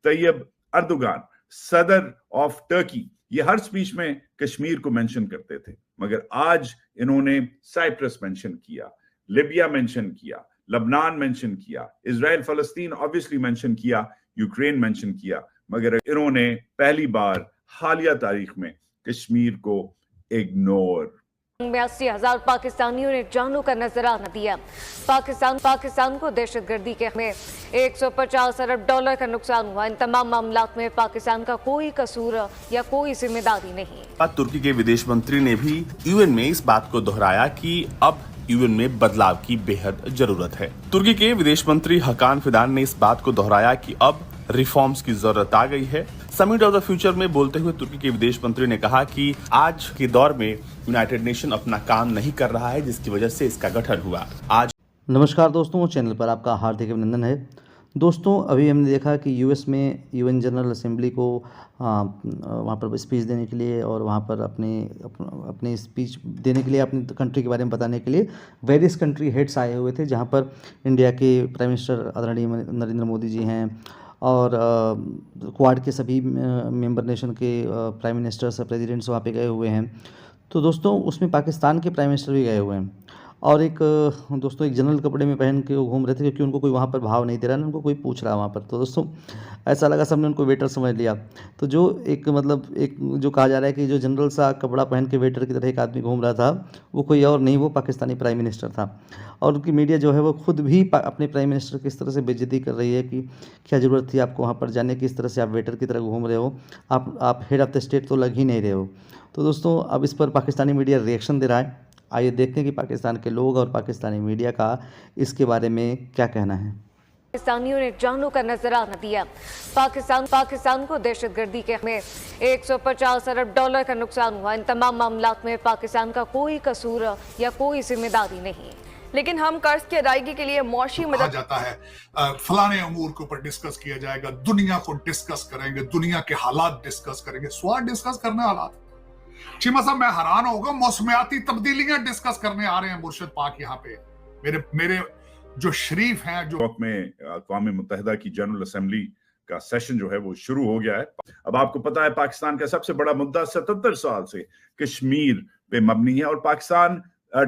Tayyab Erdogan, सदर of Turkey, ये हर speech में कश्मीर को मेंशन करते थे, मगर आज इन्होंने साइप्रस मेंशन किया, लिबिया मेंशन किया, लबनान मेंशन किया, इजराइल फलस्तीन ऑब्वियसली मेंशन किया, यूक्रेन मेंशन किया, मगर इन्होंने पहली बार हालिया तारीख में कश्मीर को इग्नोर। 82,000 पाकिस्तानियों ने जानों का नजराना दिया। पाकिस्तान को दहशतगर्दी के में 150 अरब डॉलर का नुकसान हुआ। इन तमाम मामलात में पाकिस्तान का कोई कसूर या कोई जिम्मेदारी नहीं। तुर्की के विदेश मंत्री ने भी यूएन में इस बात को दोहराया कि अब यूएन में बदलाव की बेहद जरूरत है। तुर्की के विदेश मंत्री हकान फिदान ने इस बात को दोहराया कि अब रिफॉर्म्स की जरूरत आ गई है। समिट ऑफ द फ्यूचर में बोलते हुए तुर्की के विदेश मंत्री ने कहा कि आज के दौर में यूनाइटेड नेशन अपना काम नहीं कर रहा है, जिसकी वजह से इसका गठन हुआ। आज नमस्कार दोस्तों, चैनल पर आपका हार्दिक अभिनंदन है। दोस्तों, अभी हमने देखा कि यूएस में यूएन जनरल असेंबली को वहाँ पर स्पीच देने के लिए और वहाँ पर अपनी स्पीच देने के लिए, अपनी कंट्री के बारे में बताने के लिए वेरियस कंट्री हेड्स आए हुए थे, जहाँ पर इंडिया के प्राइम मिनिस्टर आदरणीय नरेंद्र मोदी जी हैं और क्वाड के सभी मेंबर नेशन के प्राइम मिनिस्टर्स, प्रेसिडेंट्स वहाँ पे गए हुए हैं। तो दोस्तों, उसमें पाकिस्तान के प्राइम मिनिस्टर भी गए हुए हैं और एक जनरल कपड़े में पहन के वो घूम रहे थे, क्योंकि उनको कोई वहाँ पर भाव नहीं दे रहा, उनको कोई पूछ रहा वहाँ पर। तो दोस्तों, ऐसा लगा सबने उनको वेटर समझ लिया। तो जो एक जो कहा जा रहा है कि जो जनरल सा कपड़ा पहन के वेटर की तरह एक आदमी घूम रहा था, वो कोई और नहीं, वो पाकिस्तानी प्राइम मिनिस्टर था। और उनकी मीडिया जो है वो खुद भी अपने प्राइम मिनिस्टर की इस तरह से बेइज्जती कर रही है कि क्या ज़रूरत थी आपको वहाँ पर जाने की, इस तरह से आप वेटर की तरह घूम रहे हो, आप हेड ऑफ़ द स्टेट तो लग ही नहीं रहे हो। तो दोस्तों, अब इस पर पाकिस्तानी मीडिया रिएक्शन दे रहा है। आइए देखते हैं कि पाकिस्तान के लोग और पाकिस्तानी मीडिया का इसके बारे में क्या कहना है। पाकिस्तानियों ने जानों का नजराना दिया। पाकिस्तान को दहशतगर्दी के में 150 अरब डॉलर का नुकसान हुआ। इन तमाम मामलात में पाकिस्तान का कोई कसूर या कोई जिम्मेदारी नहीं। लेकिन हम कर्ज की अदायगी के लिए मौशी मदद जाता है, फलाने अमूर के ऊपर डिस्कस किया जाएगा, दुनिया को डिस्कस करेंगे, दुनिया के हालात डिस्कस करेंगे। स्वाद डिस्कस करने हालात, चीमा साहब मैं हैरान होगा, मौसमियाती तब्दीलियां डिस्कस करने आ रहे हैं मुर्शिद पाक यहाँ पे। मेरे जो शरीफ हैं, जो वक्त में अक़वाम मुत्तहिदा की जनरल असेंबली का सेशन जो है वो शुरू हो गया है। अब आपको पता है पाकिस्तान का सबसे बड़ा मुद्दा 77 साल से कश्मीर पे मबनी है और पाकिस्तान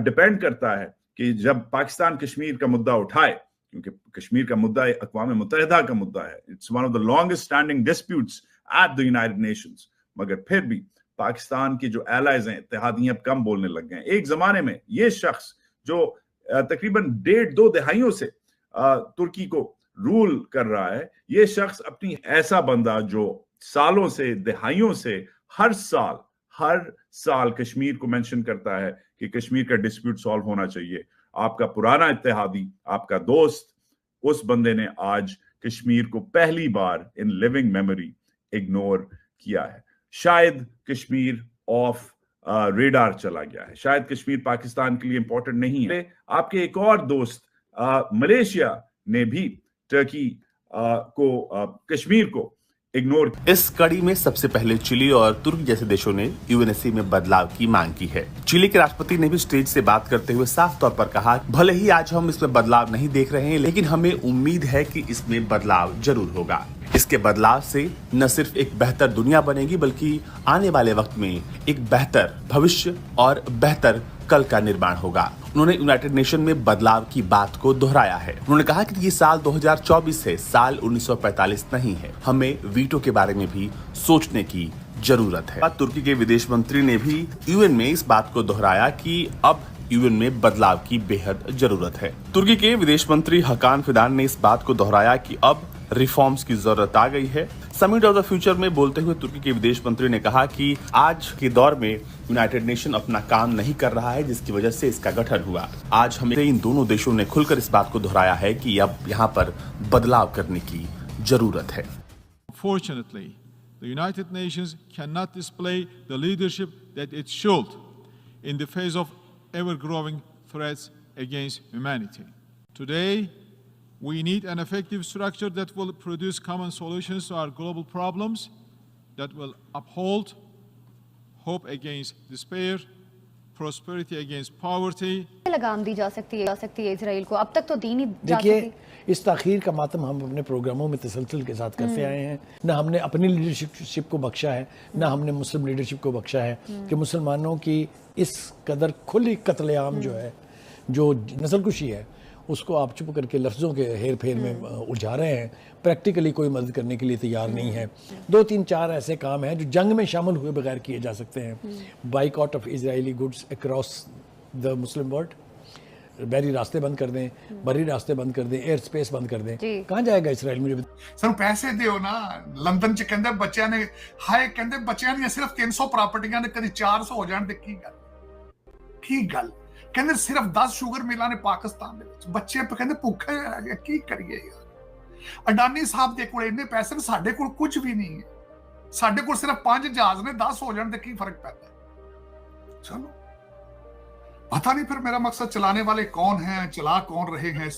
डिपेंड करता है कि जब पाकिस्तान कश्मीर का मुद्दा उठाए, क्योंकि कश्मीर का मुद्दा अक़वाम मुत्तहिदा का मुद्दा है, it's one of the longest standing disputes at the United Nations, मगर फिर भी पाकिस्तान के जो एलाइज हैं, इत्तेहादी अब कम बोलने लग गए हैं। एक जमाने में ये शख्स जो तकरीबन 1.5-2 दहाइयों से तुर्की को रूल कर रहा है, ये शख्स अपनी ऐसा बंदा जो सालों से, दहाइयों से हर साल कश्मीर को मेंशन करता है कि कश्मीर का डिस्प्यूट सॉल्व होना चाहिए। आपका पुराना इत्तेहादी, आपका दोस्त, उस बंदे ने आज कश्मीर को पहली बार इन लिविंग मेमोरी इग्नोर किया है। शायद कश्मीर ऑफ रेडार चला गया है, शायद कश्मीर पाकिस्तान के लिए इंपॉर्टेंट नहीं है। आपके एक और दोस्त मलेशिया ने भी टर्की कश्मीर को इग्नोर। इस कड़ी में सबसे पहले चिली और तुर्की जैसे देशों ने यूएनएससी में बदलाव की मांग की है। चिली के राष्ट्रपति ने भी स्टेज से बात करते हुए साफ तौर पर कहा, भले ही आज हम इसमें बदलाव नहीं देख रहे हैं, लेकिन हमें उम्मीद है कि इसमें बदलाव जरूर होगा। इसके बदलाव से न सिर्फ एक बेहतर दुनिया बनेगी, बल्कि आने वाले वक्त में एक बेहतर भविष्य और बेहतर कल का निर्माण होगा। उन्होंने यूनाइटेड नेशन में बदलाव की बात को दोहराया है। उन्होंने कहा कि ये साल 2024 है, साल 1945 नहीं है। हमें वीटो के बारे में भी सोचने की जरूरत है। तुर्की के विदेश मंत्री ने भी यूएन में इस बात को दोहराया कि अब यूएन में बदलाव की बेहद जरूरत है। तुर्की के विदेश मंत्री हकान फिदान ने इस बात को दोहराया कि अब रिफॉर्म्स की जरूरत आ गई है। समिट ऑफ द फ्यूचर में बोलते हुए तुर्की के विदेश मंत्री ने कहा कि आज के दौर में यूनाइटेड नेशन अपना काम नहीं कर रहा है, जिसकी वजह से इसका गठन हुआ। आज हमें इन दोनों देशों ने खुलकर इस बात को दोहराया है कि अब यहाँ पर बदलाव करने की जरूरत है। Fortunately, the United Nations cannot display the leadership that it should in the face of ever-growing threats against humanity. Today, we need an effective structure that will produce common solutions to our global problems, that will uphold hope against despair, prosperity against poverty, लगाम दी जा सकती है Israel को? अब तक तो दी नहीं जा देखिए, सकती। इस ताखीर का मातम हम अपने प्रोग्रामों में तसलसल के साथ करते आए हैं। ना हमने अपनी लीडरशिप को बख्शा है, ना हमने मुस्लिम लीडरशिप को बख्शा है कि मुसलमानों की इस कदर खुली कत्लेआम जो है, जो नस्लकुशी है, उसको आप चुप करके लफ्ज़ों के हेर फेर में उलझा रहे हैं। प्रैक्टिकली कोई मदद करने के लिए तैयार नहीं है। 2-3-4 ऐसे काम हैं जो जंग में शामिल हुए बगैर किए जा सकते हैं। Boycott of Israeli goods across the Muslim world, बहरी रास्ते बंद कर दें, बरी रास्ते बंद कर दें, एयर स्पेस बंद कर दें। कहाँ जाएगा इसराइल? मुझे सर पैसे दियो ना। लंदन च कहंदे बच्चों ने हाय कहंदे बच्चों ने सिर्फ 300 प्रॉपर्टियां ने कभी 400 हो जाने की गल कहंदे सिर्फ 10 शुगर मिलां ने पाकिस्तान दे विच बच्चे कहंदे भुखे रह गए। की करिए यार? अडानी साहब दे कोल इन्ने पैसे ने, साडे कोल कुछ भी नहीं है। साडे कोल सिर्फ 5 जहाज ने, 10 हो जाने ते की फर्क पैदा है? चलो पता नहीं फिर मेरा मकसद चलाने वाले कौन हैं, चला कौन रहे हैं,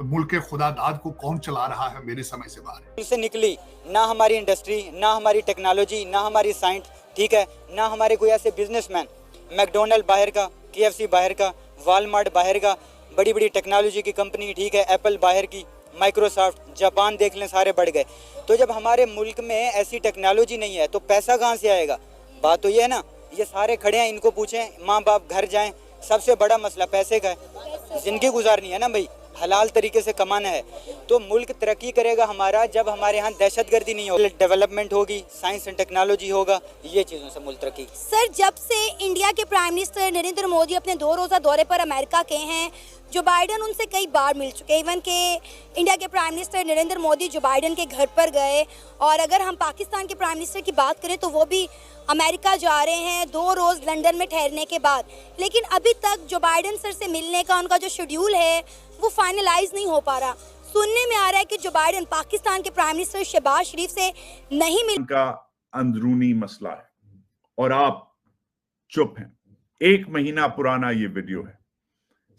मुल्क के खुदादाद को कौन चला रहा है, मेरे समझ से बाहर है। से निकली ना हमारी इंडस्ट्री, ना हमारी टेक्नोलॉजी, ना हमारी साइंस, ठीक है, ना हमारे कोई ऐसे बिजनेसमैन। मैकडोनल्ड बाहर का, KFC बाहर का, वॉलमार्ट बाहर का, बड़ी बड़ी टेक्नोलॉजी की कंपनी, ठीक है, एप्पल बाहर की, माइक्रोसॉफ्ट, जापान देख लें, सारे बढ़ गए। तो जब हमारे मुल्क में ऐसी टेक्नोलॉजी नहीं है तो पैसा कहाँ से आएगा? बात तो ये है ना। ये सारे खड़े हैं, इनको पूछें, माँ बाप घर जाएं, सबसे बड़ा मसला पैसे का है। जिंदगी गुजारनी है ना भाई, हलाल तरीके से कमाना है। तो मुल्क तरक्की करेगा हमारा जब हमारे यहाँ दहशतगर्दी नहीं होगी, डेवलपमेंट होगी, साइंस एंड टेक्नोलॉजी होगा, ये चीज़ों से मुल्क तरक्की। सर, जब से इंडिया के प्राइम मिनिस्टर नरेंद्र मोदी अपने 2 रोज़ा दौरे पर अमेरिका के हैं, जो बाइडन उनसे कई बार मिल चुके हैं। इवन के इंडिया के प्राइम मिनिस्टर नरेंद्र मोदी जो बाइडन के घर पर गए, और अगर हम पाकिस्तान के प्राइम मिनिस्टर की बात करें तो वो भी अमेरिका जा रहे हैं 2 रोज़ लंदन में ठहरने के बाद। लेकिन अभी तक जो बाइडन सर से मिलने का उनका जो शेड्यूल है वो फाइनलाइज नहीं हो पा रहा। सुनने में आ रहा है कि जो बाइडन पाकिस्तान के प्राइम मिनिस्टर शहबाज शरीफ से नहीं मिल का अंदरूनी मसला है और आप चुप हैं। 1 महीना पुराना ये वीडियो है।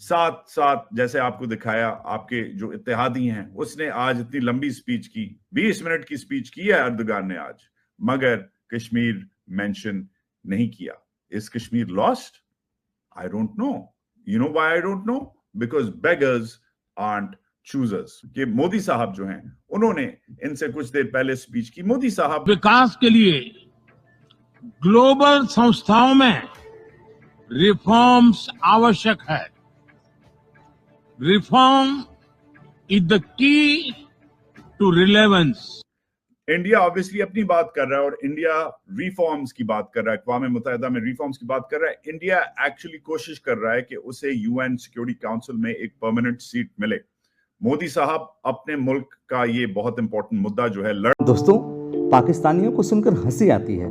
साथ जैसे आपको दिखाया, आपके जो इत्तेहादी हैं, उसने आज इतनी लंबी स्पीच की, 20 मिनट की स्पीच की है अर्दगान ने आज, मगर कश्मीर मेंशन नहीं किया। Is Kashmir lost? I don't know. You know why I don't know? Because beggars aren't choosers. ये मोदी साहब जो हैं, उन्होंने इनसे कुछ देर पहले स्पीच की। मोदी साहब विकास के लिए ग्लोबल संस्थाओं में रिफॉर्म्स आवश्यक है। Reform is the key to relevance. India obviously अपनी बात कर रहा है और इंडिया रिफॉर्म्स की बात कर रहा है, अक़वाम मुत्तहिदा में रिफॉर्म्स की बात कर रहा है। इंडिया एक्चुअली कोशिश कर रहा है कि उसे UN सिक्योरिटी काउंसिल में एक परमानेंट सीट मिले। मोदी साहब अपने मुल्क का ये बहुत इंपॉर्टेंट मुद्दा जो है दोस्तों, पाकिस्तानियों को सुनकर हंसी आती है।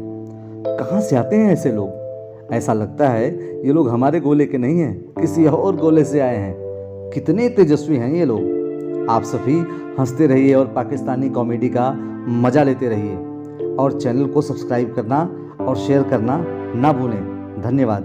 कहाँ से आते हैं ऐसे लोग? ऐसा लगता है ये लोग हमारे गोले के नहीं हैं, किसी और गोले से आए हैं। कितने तेजस्वी हैं ये लोग। आप सभी हंसते रहिए और पाकिस्तानी कॉमेडी का मजा लेते रहिए, और चैनल को सब्सक्राइब करना और शेयर करना ना भूलें। धन्यवाद।